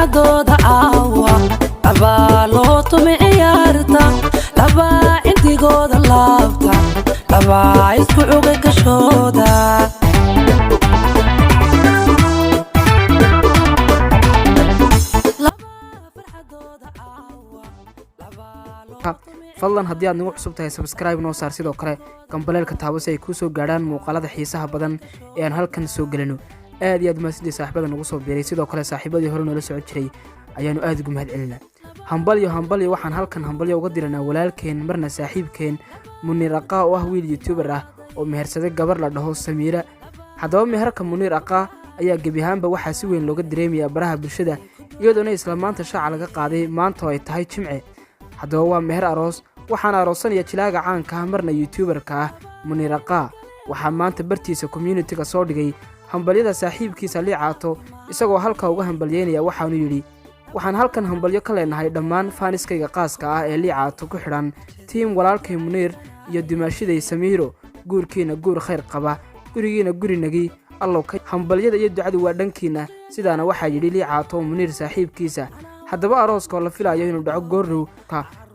farxadooda caawa labaa loo tumi ciyaarta labaa intigooda laabta labaa isku cugay gashooda fadlan haddii aad nagu cusub tahay subscribe noo saar sidoo kale gambaleelka taabo si ay kuu soo gaadhaan muuqaalada xiisaha badan ee aan halkan soo gelino aad iyo aad mahadsanid saaxiibada nagu soo biiray sidoo kale saaxiibadii hore noola socon jiray ayaanu aad ugu mahadcelinaa hambalyo waxaan halkan hambalyo uga diranaa walaalkeen marna saaxiibkeen Muniir Aqaa oo ah wiil youtuber ah oo mehersaday gabar la dhaho Samiira haddaba meherka Muniir Aqaa ayaa gebi ahaanba waxaa si weyn looga dareemayaa baraha bulshada iyadoona isla maanta shaaca laga qaaday maanta oo ay tahay Jimce haddaba waa meher aroos waxaana aroosanaya jilaaga caanka ah marna youtuberka ah Muniir Aqaa waxaa maanta bartiisa community-ga soo dhigay hambalyada saaxiibkiisa Liicaato isagoo halka uga hambalyeynaya waxaanu yidhi waxaan halkan hambalyo ka leenahay dhammaan faaniskayga qaaska ah ee Liicaato ku xidhan tiim walaalkay Muniir iyo dimaashiday Samiiro guurkiina guur khayr qaba gurigiina gurinagii allow ka hambalyada iyo ducadu waa dhankiina sidaana waxaa yidhi Liicaato Muniir saaxiibkiisa haddaba arooska la filayo inuu dhaco goorrow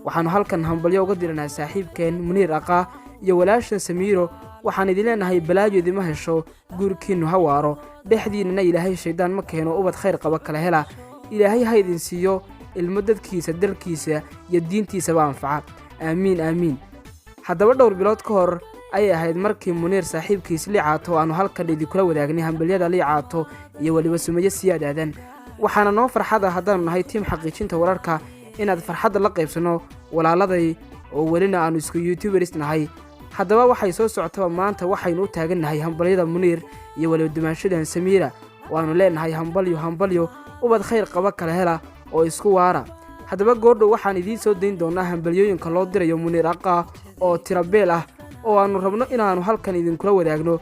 waxaanu halkan hambalyo uga diranaa saaxiibkeen Muniir Aqaa iyo walaasha Samiiro waxaan idin leenahay balaayo idima hesho guurkiinu ha waaro dhexdiinana ilaahay shaydaan ma keeno ubad khayr qaba kala hela ilaahay ha idin siiyo ilmo dadkiisa dalkiisa iyo diintiisaba anfaca aamiin haddaba dhowr bilood ka hor ayay ahayd markii Muniir saaxiibkiis Liicaato aanu halkan idinkula wadaagnay hambalyada Liicaato iyo waliba Sumaye Siyaad Aadan waxaana noo farxada haddaanu nahay tiim xaqiijinta wararka inaad farxadda la qaybsano walaaladay oo welina aanu isku youtuberist nahay haddaba waxay soo socotaba maanta waxaynu u taagannahay hambalyada Muniir iyo waliba dimaashadan Samiira waanu leenahay hambalyo ubad khayr qaba kala hela oo isku waara haddaba goordhow waxaan idiin soo dayn doonaa hambalyooyinka loo dirayo Muniir Aqaa oo tirabeel ah oo aanu rabno inaanu halkan idinkula wadaagno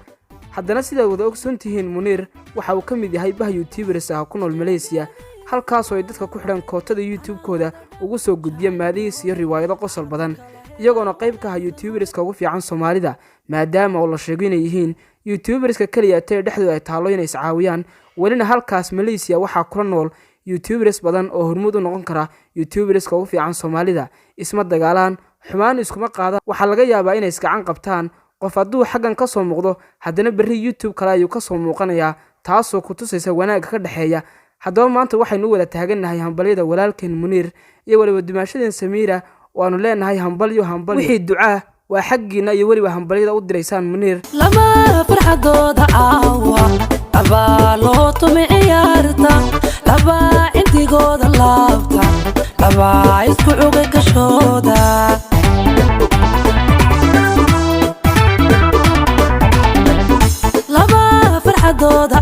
haddana sidaad wada ogsoon tihiin Muniir waxa uu ka mid yahay bah youtubers ah ku nool Malaysia halkaasoo ay dadka ku xidhan kootada YouTube-kooda ugu soo gudbiya maadiis iyo riwaayado qosol badan iyagoona qayb ka ah youtuberska ugu fiican Soomaalida maadaama oo la sheegay inay yihiin youtuberska kaliya ee dhexdooda ay taalo inay iscaawiyaan welina halkaas Malaysia waxaa kula nool youtubers badan oo hormuud u noqon kara youtuberska ugu fiican Soomaalida isma dagaalaan xumaan iskuma qaadaan waxaa laga yaabaa inay iskacan qabtaan qof hadduu xaggan ka soo muuqdo haddana berri YouTube kale ayuu ka soo muuqanayaa taasoo ku tusaysa wanaagga ka dhexeeya haddaba maanta waxaynu wada taagannahay hambalyada walaalkeen Muniir iyo waliba dimaashadan Samiira waanu leenahay hambalyo wixii ducaa waa xaggiina iyo waliba hambalyada u diraysaan Muniir lama farxadooda caawa labaa loo tumi ciyaarta labaa intigooda laabta labaa isku cugay gashooda lama farxadooda